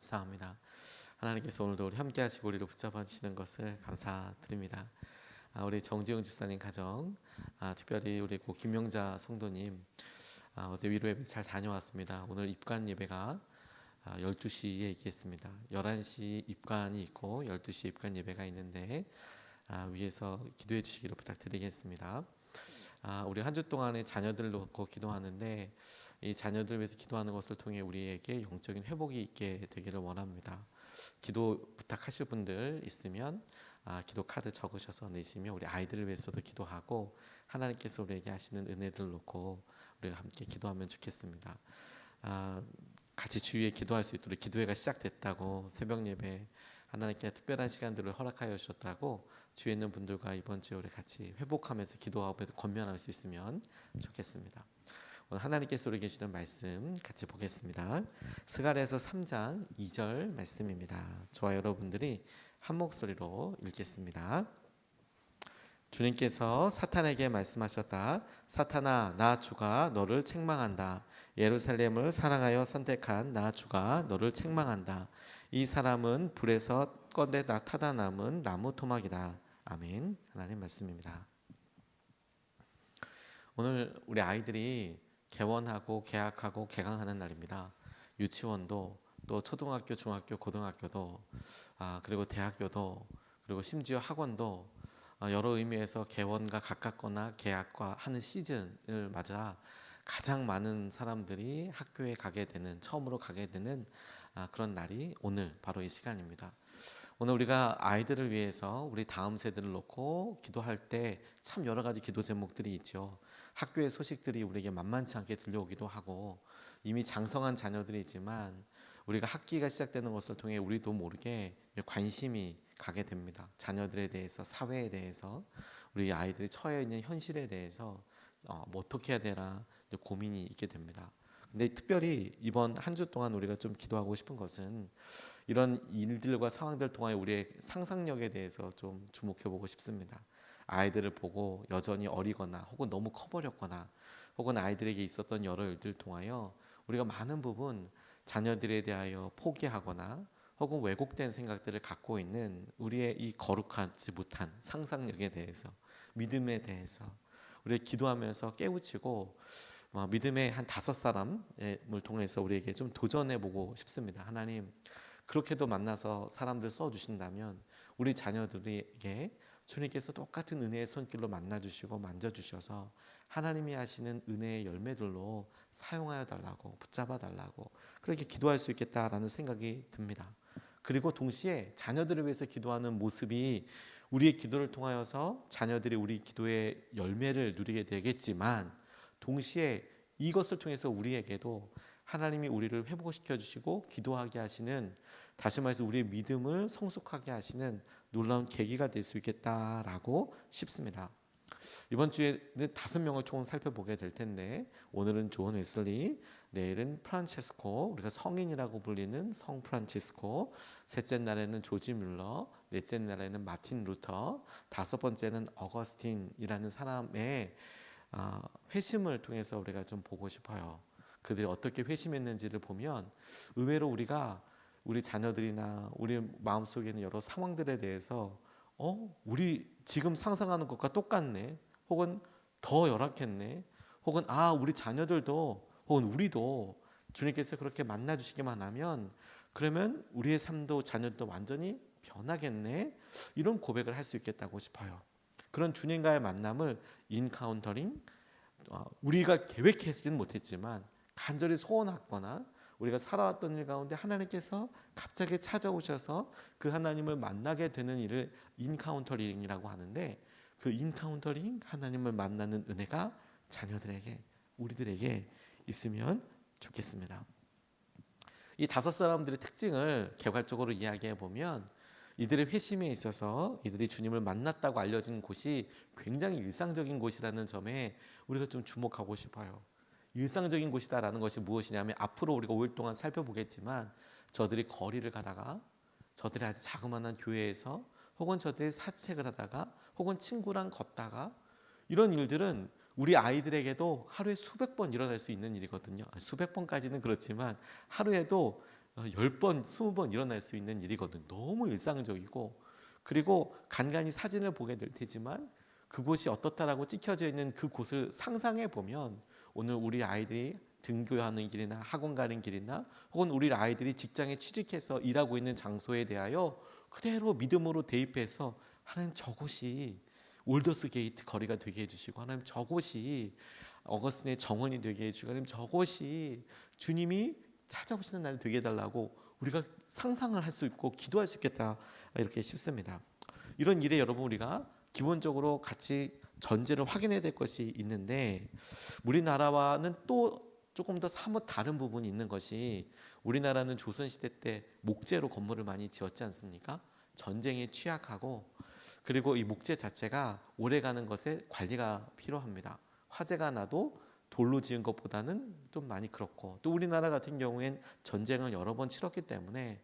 감사합니다. 하나님께서 오늘도 우리 함께 하시고 우리를 붙잡아 주시는 것을 감사드립니다. 우리 정지용 집사님 가정, 특별히 우리 고 김용자 성도님, 어제 위로 예배 잘 다녀왔습니다. 오늘 입관 예배가 12시에 있겠습니다. 11시 입관이 있고 12시 입관 예배가 있는데 위에서 기도해 주시기를 부탁드리겠습니다. 우리 한 주 동안에 자녀들을 놓고 기도하는데 이 자녀들 위해서 기도하는 것을 통해 우리에게 영적인 회복이 있게 되기를 원합니다. 기도 부탁하실 분들 있으면 기도 카드 적으셔서 내시면 우리 아이들을 위해서도 기도하고 하나님께서 우리에게 하시는 은혜들을 놓고 우리가 함께 기도하면 좋겠습니다. 같이 주위에 기도할 수 있도록 기도회가 시작됐다고 새벽 예배 하나님께 특별한 시간들을 허락하여 주셨다고 주위에 있는 분들과 이번 주에 우리 같이 회복하면서 기도하고 권면할 수 있으면 좋겠습니다. 오늘 하나님께서 우리 계시는 말씀 같이 보겠습니다. 스가랴서 3장 2절 말씀입니다. 저와 여러분들이 한 목소리로 읽겠습니다. 주님께서 사탄에게 말씀하셨다. 사탄아, 나 주가 너를 책망한다. 예루살렘을 사랑하여 선택한 나 주가 너를 책망한다. 이 사람은 불에서 꺼내 타다 남은 나무 토막이다. 아멘. 하나님 말씀입니다. 오늘 우리 아이들이 개원하고 개학하고 개강하는 날입니다. 유치원도 또 초등학교, 중학교, 고등학교도 그리고 대학교도 그리고 심지어 학원도 여러 의미에서 개원과 가깝거나 개학과 하는 시즌을 맞아 가장 많은 사람들이 학교에 가게 되는 처음으로 가게 되는 그런 날이 오늘 바로 이 시간입니다. 오늘 우리가 아이들을 위해서 우리 다음 세대를 놓고 기도할 때 참 여러 가지 기도 제목들이 있죠. 학교의 소식들이 우리에게 만만치 않게 들려오기도 하고 이미 장성한 자녀들이지만 우리가 학기가 시작되는 것을 통해 우리도 모르게 관심이 가게 됩니다. 자녀들에 대해서, 사회에 대해서, 우리 아이들이 처해 있는 현실에 대해서 뭐 어떻게 해야 되나 고민이 있게 됩니다. 근데 특별히 이번 한 주 동안 우리가 좀 기도하고 싶은 것은 이런 일들과 상황들 통해 우리의 상상력에 대해서 좀 주목해 보고 싶습니다. 아이들을 보고 여전히 어리거나 혹은 너무 커버렸거나 혹은 아이들에게 있었던 여러 일들을 통하여 우리가 많은 부분 자녀들에 대하여 포기하거나 혹은 왜곡된 생각들을 갖고 있는 우리의 이 거룩하지 못한 상상력에 대해서, 믿음에 대해서 우리가 기도하면서 깨우치고 믿음의 한 5사람을 통해서 우리에게 좀 도전해 보고 싶습니다. 하나님, 그렇게도 만나서 사람들 써주신다면 우리 자녀들에게 주님께서 똑같은 은혜의 손길로 만나주시고 만져주셔서 하나님이 하시는 은혜의 열매들로 사용하여 달라고, 붙잡아 달라고 그렇게 기도할 수 있겠다라는 생각이 듭니다. 그리고 동시에 자녀들을 위해서 기도하는 모습이 우리의 기도를 통하여서 자녀들이 우리 기도의 열매를 누리게 되겠지만 동시에 이것을 통해서 우리에게도 하나님이 우리를 회복시켜 주시고 기도하게 하시는, 다시 말해서 우리의 믿음을 성숙하게 하시는 놀라운 계기가 될 수 있겠다라고 싶습니다. 이번 주에는 5명을 총 살펴보게 될 텐데 오늘은 존 웨슬리, 내일은 프란체스코, 우리가 성인이라고 불리는 성 프란체스코, 셋째 날에는 조지 뮬러, 넷째 날에는 마틴 루터, 5번째는 어거스틴이라는 사람의 회심을 통해서 우리가 좀 보고 싶어요. 그들이 어떻게 회심했는지를 보면 의외로 우리가 우리 자녀들이나 우리 마음속에 있는 여러 상황들에 대해서 우리 지금 상상하는 것과 똑같네, 혹은 더 열악했네, 혹은 우리 자녀들도 혹은 우리도 주님께서 그렇게 만나주시기만 하면 그러면 우리의 삶도 자녀도 완전히 변하겠네, 이런 고백을 할 수 있겠다고 싶어요. 그런 주님과의 만남을 인카운터링, 우리가 계획하지는 못했지만 간절히 소원했거나 우리가 살아왔던 일 가운데 하나님께서 갑자기 찾아오셔서 그 하나님을 만나게 되는 일을 인카운터링이라고 하는데, 그 인카운터링, 하나님을 만나는 은혜가 자녀들에게, 우리들에게 있으면 좋겠습니다. 이 5사람들의 특징을 개괄적으로 이야기해 보면 이들의 회심에 있어서 이들이 주님을 만났다고 알려진 곳이 굉장히 일상적인 곳이라는 점에 우리가 좀 주목하고 싶어요. 일상적인 곳이다라는 것이 무엇이냐면 앞으로 우리가 5일 동안 살펴보겠지만 저들이 거리를 가다가, 저들이 아주 자그마한 교회에서, 혹은 저들이 산책을 하다가, 혹은 친구랑 걷다가, 이런 일들은 우리 아이들에게도 하루에 수백 번 일어날 수 있는 일이거든요. 수백 번까지는 그렇지만 하루에도 10번, 20번 일어날 수 있는 일이거든. 너무 일상적이고, 그리고 간간히 사진을 보게 될 테지만 그곳이 어떻다라고 찍혀져 있는 그곳을 상상해 보면 오늘 우리 아이들이 등교하는 길이나 학원 가는 길이나 혹은 우리 아이들이 직장에 취직해서 일하고 있는 장소에 대하여 그대로 믿음으로 대입해서 하나님 저곳이 올더스 게이트 거리가 되게 해주시고, 하나님 저곳이 어거스틴의 정원이 되게 해주시고, 하나님 저곳이 주님이 찾아오시는 날이 되게 해달라고 우리가 상상을 할 수 있고 기도할 수 있겠다, 이렇게 싶습니다. 이런 일에 여러분 우리가 기본적으로 같이 전제를 확인해야 될 것이 있는데, 우리나라와는 또 조금 더 사뭇 다른 부분이 있는 것이, 우리나라는 조선시대 때 목재로 건물을 많이 지었지 않습니까? 전쟁에 취약하고, 그리고 이 목재 자체가 오래가는 것에 관리가 필요합니다. 화재가 나도 돌로 지은 것보다는 좀 많이 그렇고, 또 우리나라 같은 경우엔 전쟁을 여러 번 치렀기 때문에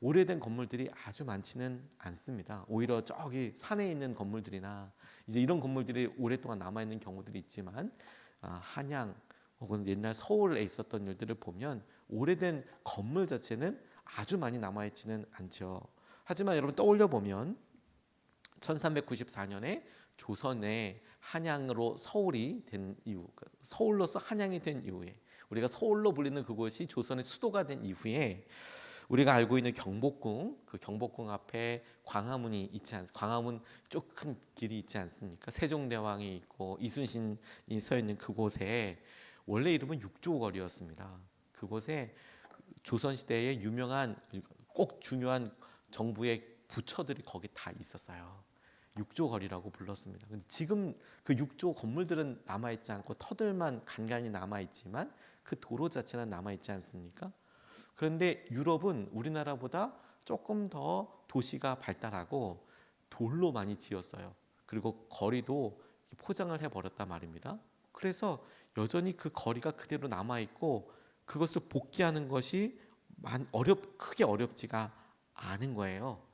오래된 건물들이 아주 많지는 않습니다. 오히려 저기 산에 있는 건물들이나 이제 이런 건물들이 오랫동안 남아있는 경우들이 있지만, 한양 혹은 옛날 서울에 있었던 일들을 보면 오래된 건물 자체는 아주 많이 남아있지는 않죠. 하지만 여러분 떠올려 보면 1394년에 조선의 한양으로 서울이 된 이후, 서울로서 한양이 된 이후에, 우리가 서울로 불리는 그곳이 조선의 수도가 된 이후에 우리가 알고 있는 경복궁, 그 경복궁 앞에 광화문이 있지 않습니까? 광화문 쭉 큰 길이 있지 않습니까? 세종대왕이 있고 이순신이 서 있는 그곳에 원래 이름은 육조거리였습니다. 그곳에 조선시대의 유명한 꼭 중요한 정부의 부처들이 거기 다 있었어요. 육조거리라고 불렀습니다. 근데 지금 그 육조 건물들은 남아있지 않고 터들만 간간히 남아있지만 그 도로 자체는 남아있지 않습니까? 그런데 유럽은 우리나라보다 조금 더 도시가 발달하고 돌로 많이 지었어요. 그리고 거리도 포장을 해버렸단 말입니다. 그래서 여전히 그 거리가 그대로 남아있고 그것을 복귀하는 것이 크게 어렵지가 않은 거예요.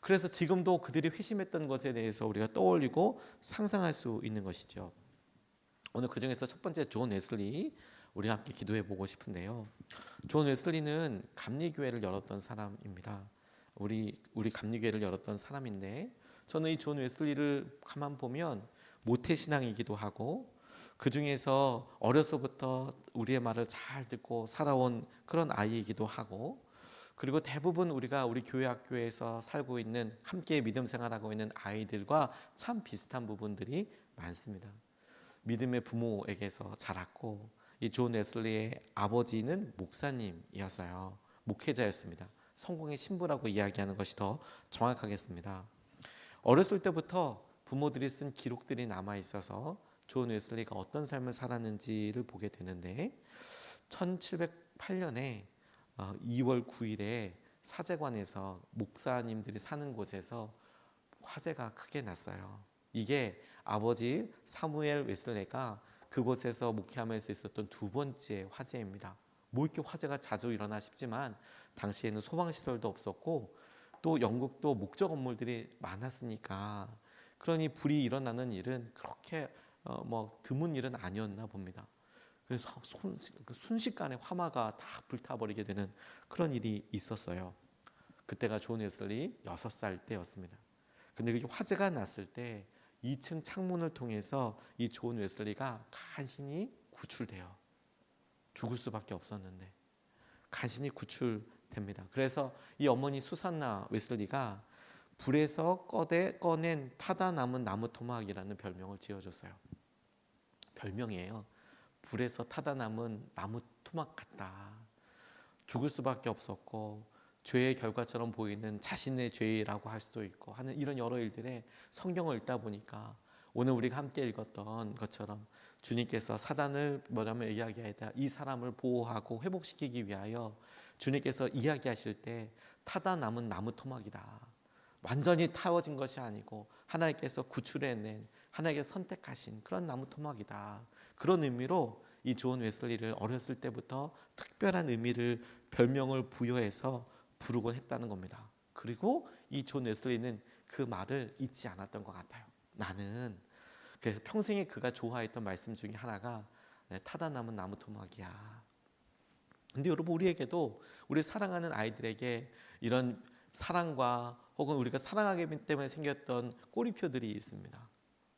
그래서 지금도 그들이 회심했던 것에 대해서 우리가 떠올리고 상상할 수 있는 것이죠. 오늘 그 중에서 첫 번째 존 웨슬리, 우리 함께 기도해 보고 싶은데요. 존 웨슬리는 감리교회를 열었던 사람입니다. 우리 감리교회를 열었던 사람인데, 저는 이 존 웨슬리를 가만 보면 모태신앙이기도 하고, 그 중에서 어려서부터 우리의 말을 잘 듣고 살아온 그런 아이이기도 하고, 그리고 대부분 우리가 우리 교회 학교에서 살고 있는, 함께 믿음 생활하고 있는 아이들과 참 비슷한 부분들이 많습니다. 믿음의 부모에게서 자랐고, 이 존 웨슬리의 아버지는 목사님이었어요. 목회자였습니다. 성공의 신부라고 이야기하는 것이 더 정확하겠습니다. 어렸을 때부터 부모들이 쓴 기록들이 남아 있어서 존 웨슬리가 어떤 삶을 살았는지를 보게 되는데, 1708년에 2월 9일에 사제관에서 목사님들이 사는 곳에서 화재가 크게 났어요. 이게 아버지 사무엘 웨슬레가 그곳에서 목회하면서 있었던 두 번째 화재입니다. 뭐 이렇게 화재가 자주 일어나 싶지만 당시에는 소방시설도 없었고 또 영국도 목조 건물들이 많았으니까, 그러니 불이 일어나는 일은 그렇게 드문 일은 아니었나 봅니다. 그래서 순식간에 화마가 다 불타버리게 되는 그런 일이 있었어요. 그때가 존 웨슬리 6살 때였습니다. 근데 그게 화재가 났을 때 2층 창문을 통해서 이 존 웨슬리가 간신히 구출돼요. 죽을 수밖에 없었는데 간신히 구출됩니다. 그래서 이 어머니 수산나 웨슬리가 불에서 꺼낸 타다 남은 나무 토막이라는 별명을 지어줬어요. 별명이에요. 불에서 타다 남은 나무 토막 같다. 죽을 수밖에 없었고 죄의 결과처럼 보이는 자신의 죄라고 할 수도 있고 하는 이런 여러 일들에 성경을 읽다 보니까 오늘 우리가 함께 읽었던 것처럼 주님께서 사단을 뭐라며 이야기하다 이 사람을 보호하고 회복시키기 위하여 주님께서 이야기하실 때 타다 남은 나무 토막이다. 완전히 타워진 것이 아니고 하나님께서 구출해낸, 하나님께서 선택하신 그런 나무 토막이다. 그런 의미로 이 존 웨슬리를 어렸을 때부터 특별한 의미를, 별명을 부여해서 부르곤 했다는 겁니다. 그리고 이 존 웨슬리는 그 말을 잊지 않았던 것 같아요. 나는, 그래서 평생에 그가 좋아했던 말씀 중에 하나가 타다 남은 나무 토막이야. 근데 여러분, 우리에게도 우리 사랑하는 아이들에게 이런 사랑과 혹은 우리가 사랑하기 때문에 생겼던 꼬리표들이 있습니다.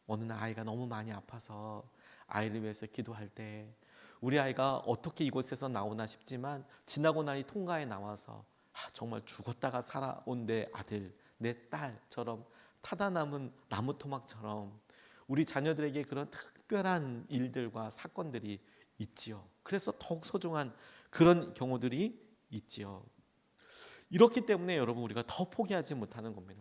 어느 날 아이가 너무 많이 아파서 아이를 위해서 기도할 때 우리 아이가 어떻게 이곳에서 나오나 싶지만 지나고 나니 통가에 나와서 정말 죽었다가 살아온 내 아들, 내 딸처럼 타다 남은 나무 토막처럼 우리 자녀들에게 그런 특별한 일들과 사건들이 있지요. 그래서 더욱 소중한 그런 경우들이 있지요. 이렇기 때문에 여러분, 우리가 더 포기하지 못하는 겁니다.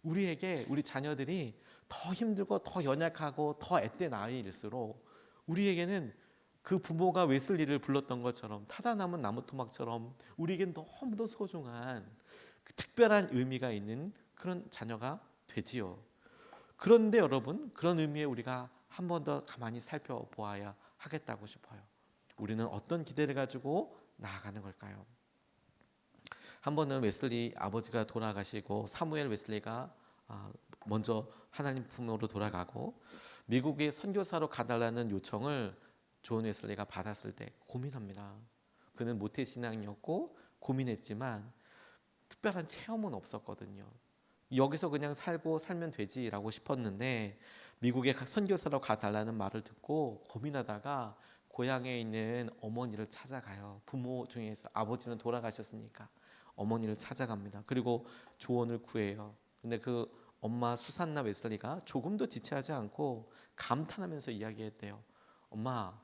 우리에게 우리 자녀들이 더 힘들고 더 연약하고 더 앳된 아이일수록 우리에게는 그 부모가 웨슬리를 불렀던 것처럼 타다 남은 나무 토막처럼 우리에겐 너무도 소중한 그 특별한 의미가 있는 그런 자녀가 되지요. 그런데 여러분, 그런 의미에 우리가 한 번 더 가만히 살펴보아야 하겠다고 싶어요. 우리는 어떤 기대를 가지고 나아가는 걸까요? 한 번은 웨슬리 아버지가 돌아가시고 사무엘 웨슬리가 먼저 하나님 품으로 돌아가고 미국에 선교사로 가달라는 요청을 존 웨슬리가 받았을 때 고민합니다. 그는 모태신앙이었고 고민했지만 특별한 체험은 없었거든요. 여기서 그냥 살면 되지라고 싶었는데 미국에 선교사로 가달라는 말을 듣고 고민하다가 고향에 있는 어머니를 찾아가요. 부모 중에서 아버지는 돌아가셨으니까 어머니를 찾아갑니다. 그리고 조언을 구해요. 근데 그 엄마 수산나 웨슬리가 조금도 지체하지 않고 감탄하면서 이야기했대요. 엄마,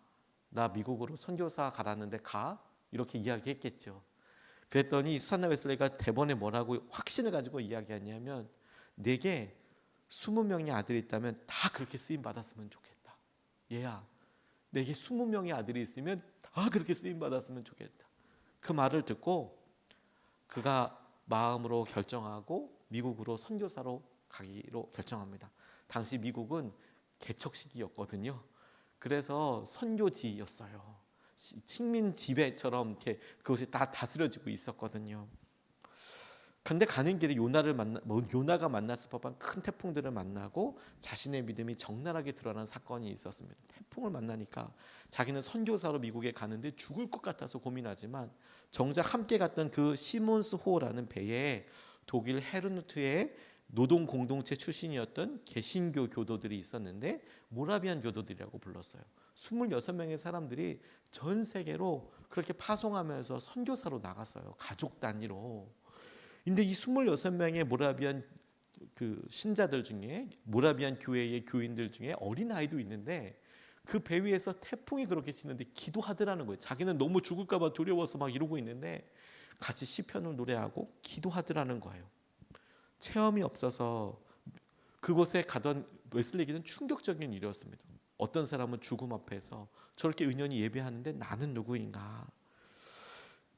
나 미국으로 선교사 가라는데 가? 이렇게 이야기했겠죠. 그랬더니 수산나 웨슬리가 대본에 뭐라고 확신을 가지고 이야기하냐면 내게 20명의 아들이 있다면 다 그렇게 쓰임 받았으면 좋겠다. 얘야, 내게 20명의 아들이 있으면 다 그렇게 쓰임 받았으면 좋겠다. 그 말을 듣고 그가 마음으로 결정하고 미국으로 선교사로 가기로 결정합니다. 당시 미국은 개척 시기였거든요. 그래서 선교지였어요. 식민 지배처럼 이렇게 그것이 다 다스려지고 있었거든요. 근데 가는 길에 요나가 만났을 법한 큰 태풍들을 만나고 자신의 믿음이 적나라하게 드러나는 사건이 있었습니다. 태풍을 만나니까 자기는 선교사로 미국에 가는데 죽을 것 같아서 고민하지만 정작 함께 갔던 그 시몬스 호라는 배에 독일 헤르누트의 노동 공동체 출신이었던 개신교 교도들이 있었는데 모라비안 교도들이라고 불렀어요. 26명의 사람들이 전 세계로 그렇게 파송하면서 선교사로 나갔어요. 가족 단위로. 근데 이 26명의 모라비안 그 신자들 중에 모라비안 교회의 교인들 중에 어린 아이도 있는데 그 배 위에서 태풍이 그렇게 치는데 기도하더라는 거예요. 자기는 너무 죽을까 봐 두려워서 막 이러고 있는데 같이 시편을 노래하고 기도하더라는 거예요. 체험이 없어서 그곳에 가던 웨슬리에게는 충격적인 일이었습니다. 어떤 사람은 죽음 앞에서 저렇게 은연히 예배하는데 나는 누구인가.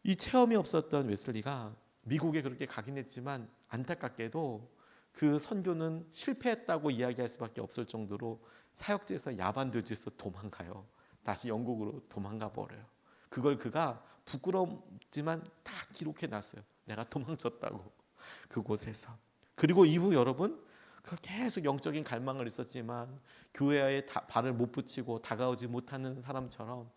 이 체험이 없었던 웨슬리가 미국에 그렇게 가긴 했지만 안타깝게도 그 선교는 실패했다고 이야기할 수밖에 없을 정도로 사역지에서 야반도주에서 도망가요. 다시 영국으로 도망가 버려요. 그걸 그가 부끄럽지만 다 기록해놨어요. 내가 도망쳤다고 그곳에서. 그리고 이후 여러분 계속 영적인 갈망을 있었지만 교회에 발을 못 붙이고 다가오지 못하는 사람처럼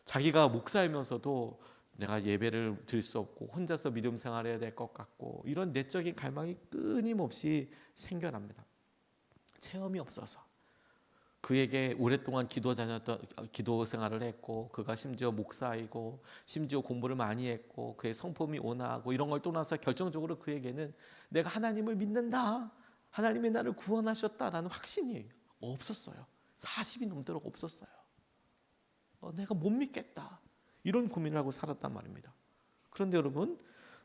자기가 목사이면서도 내가 예배를 드릴 수 없고 혼자서 믿음 생활해야 될 것 같고 이런 내적인 갈망이 끊임없이 생겨납니다. 체험이 없어서 그에게 오랫동안 기도 생활을 했고 그가 심지어 목사이고 심지어 공부를 많이 했고 그의 성품이 온화하고 이런 걸 떠나서 결정적으로 그에게는 내가 하나님을 믿는다. 하나님이 나를 구원하셨다라는 확신이 없었어요. 40이 넘도록 없었어요. 내가 못 믿겠다. 이런 고민을 하고 살았단 말입니다. 그런데 여러분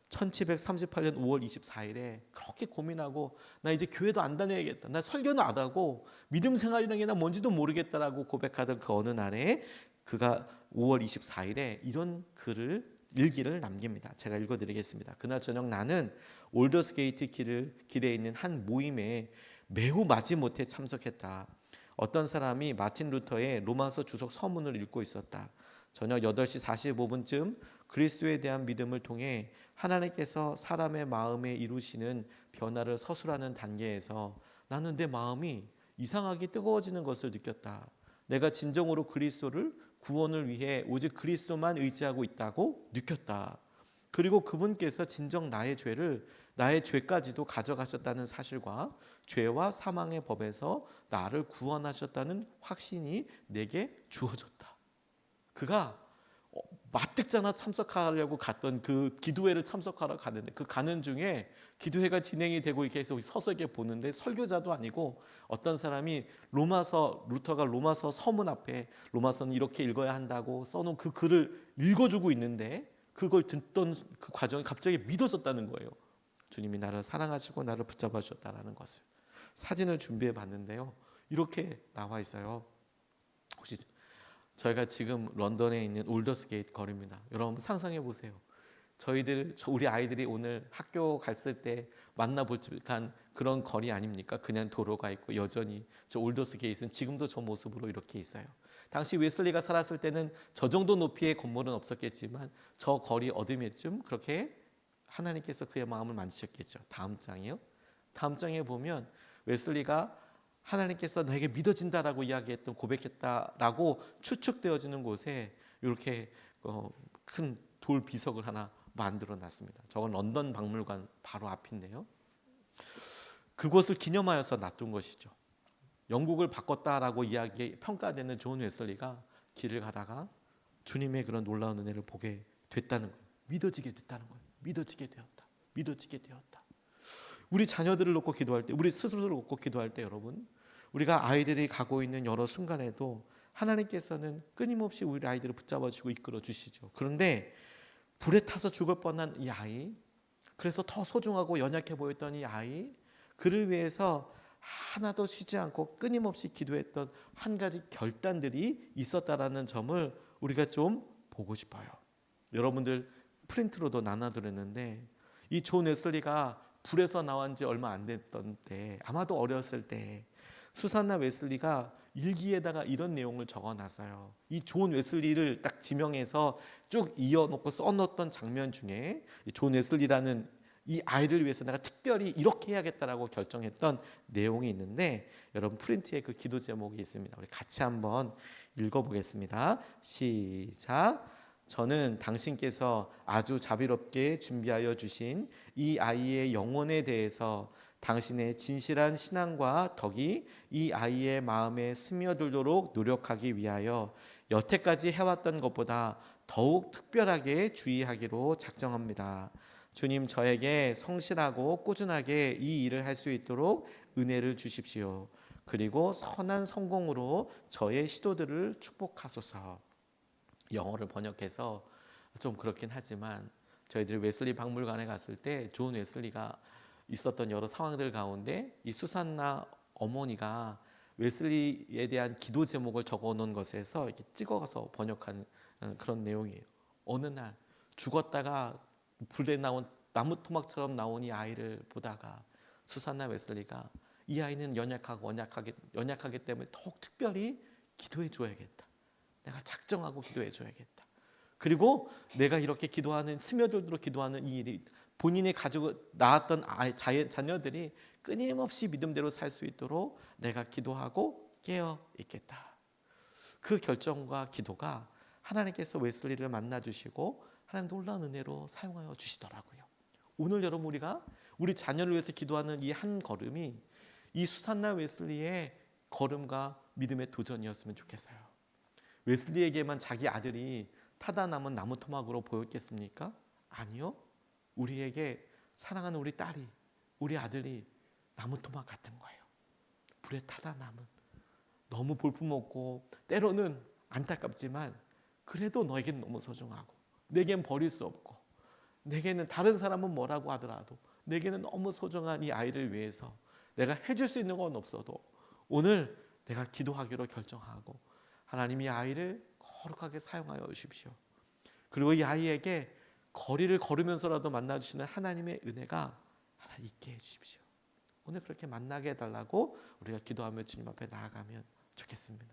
1738년 5월 24일에 그렇게 고민하고 나 이제 교회도 안 다녀야겠다. 나 설교는 안 하고 믿음 생활이라는 게 나 뭔지도 모르겠다라고 고백하던 그 어느 날에 그가 5월 24일에 이런 일기를 남깁니다. 제가 읽어드리겠습니다. 그날 저녁 나는 올더스게이트 길에 있는 한 모임에 매우 마지못해 참석했다. 어떤 사람이 마틴 루터의 로마서 주석 서문을 읽고 있었다. 저녁 8시 45분쯤 그리스도에 대한 믿음을 통해 하나님께서 사람의 마음에 이루시는 변화를 서술하는 단계에서 나는 내 마음이 이상하게 뜨거워지는 것을 느꼈다. 내가 진정으로 그리스도를 구원을 위해 오직 그리스도만 의지하고 있다고 느꼈다. 그리고 그분께서 진정 나의 죄까지도 가져가셨다는 사실과 죄와 사망의 법에서 나를 구원하셨다는 확신이 내게 주어졌다. 그가 마뜩자나 참석하려고 갔던 그 기도회를 참석하러 갔는데 그 가는 중에 기도회가 진행이 되고 이렇게 해서 서서 이렇게 보는데 설교자도 아니고 어떤 사람이 루터가 로마서 서문 앞에 로마서는 이렇게 읽어야 한다고 써놓은 그 글을 읽어주고 있는데 그걸 듣던 그 과정이 갑자기 믿어졌다는 거예요. 주님이 나를 사랑하시고 나를 붙잡아 주셨다는 것을. 사진을 준비해 봤는데요. 이렇게 나와 있어요. 혹시 저희가 지금 런던에 있는 올더스 게이트 거리입니다. 여러분 상상해 보세요. 우리 아이들이 오늘 학교 갔을 때 만나볼 듯한 그런 거리 아닙니까? 그냥 도로가 있고 여전히 저 올더스 게이트는 지금도 저 모습으로 이렇게 있어요. 당시 웨슬리가 살았을 때는 저 정도 높이의 건물은 없었겠지만 저 거리 어디쯤 그렇게 하나님께서 그의 마음을 만지셨겠죠. 다음 장이요. 다음 장에 보면 웨슬리가 하나님께서 내게 믿어진다라고 이야기했던 고백했다라고 추측되어지는 곳에 이렇게 큰 돌 비석을 하나 만들어 놨습니다. 저건 런던 박물관 바로 앞인데요. 그곳을 기념하여서 놔둔 것이죠. 영국을 바꿨다라고 평가되는 존 웨슬리가 길을 가다가 주님의 그런 놀라운 은혜를 보게 됐다는 거예요. 믿어지게 됐다는 거예요. 믿어지게 되었다. 우리 자녀들을 놓고 기도할 때, 우리 스스로를 놓고 기도할 때 여러분, 우리가 아이들이 가고 있는 여러 순간에도 하나님께서는 끊임없이 우리 아이들을 붙잡아 주시고 이끌어 주시죠. 그런데 불에 타서 죽을 뻔한 이 아이, 그래서 더 소중하고 연약해 보였던 이 아이, 그를 위해서 하나도 쉬지 않고 끊임없이 기도했던 한 가지 결단들이 있었다라는 점을 우리가 좀 보고 싶어요. 여러분들 프린트로도 나눠드렸는데 이 존 웨슬리가 불에서 나온 지 얼마 안 됐던 때, 아마도 어렸을 때 수산나 웨슬리가 일기에다가 이런 내용을 적어놨어요. 이 존 웨슬리를 딱 지명해서 쭉 이어놓고 써놓던 장면 중에 존 웨슬리라는 이 아이를 위해서 내가 특별히 이렇게 해야겠다라고 결정했던 내용이 있는데 여러분 프린트에 그 기도 제목이 있습니다. 우리 같이 한번 읽어보겠습니다. 시작. 저는 당신께서 아주 자비롭게 준비하여 주신 이 아이의 영혼에 대해서 당신의 진실한 신앙과 덕이 이 아이의 마음에 스며들도록 노력하기 위하여 여태까지 해왔던 것보다 더욱 특별하게 주의하기로 작정합니다. 주님, 저에게 성실하고 꾸준하게 이 일을 할 수 있도록 은혜를 주십시오. 그리고 선한 성공으로 저의 시도들을 축복하소서. 영어를 번역해서 좀 그렇긴 하지만 저희들이 웨슬리 박물관에 갔을 때 존 웨슬리가 있었던 여러 상황들 가운데 이 수산나 어머니가 웨슬리에 대한 기도 제목을 적어놓은 것에서 이렇게 찍어서 번역한 그런 내용이에요. 어느 날 죽었다가 불에 나온 나무 토막처럼 나온 이 아이를 보다가 수산나 웨슬리가 이 아이는 연약하기 때문에 더욱 특별히 기도해 줘야겠다. 내가 작정하고 기도해 줘야겠다. 그리고 내가 이렇게 스며들도록 기도하는 이 일이 본인이 가지고 낳았던 자녀들이 끊임없이 믿음대로 살 수 있도록 내가 기도하고 깨어 있겠다. 그 결정과 기도가 하나님께서 웨슬리를 만나 주시고 하나님 놀라운 은혜로 사용하여 주시더라고요. 오늘 여러분 우리 자녀를 위해서 기도하는 이 한 걸음이 이 수산나 웨슬리의 걸음과 믿음의 도전이었으면 좋겠어요. 웨슬리에게만 자기 아들이 타다 남은 나무 토막으로 보였겠습니까? 아니요. 우리에게 사랑하는 우리 딸이, 우리 아들이 나무 토막 같은 거예요. 불에 타다 남은, 너무 볼품없고 때로는 안타깝지만 그래도 너에겐 너무 소중하고 내겐 버릴 수 없고 내게는 다른 사람은 뭐라고 하더라도 내게는 너무 소중한 이 아이를 위해서 내가 해줄 수 있는 건 없어도 오늘 내가 기도하기로 결정하고 하나님이 아이를 거룩하게 사용하여 주십시오. 그리고 이 아이에게 거리를 걸으면서라도 만나주시는 하나님의 은혜가 하나 있게 해주십시오. 오늘 그렇게 만나게 해달라고 우리가 기도하며 주님 앞에 나아가면 좋겠습니다.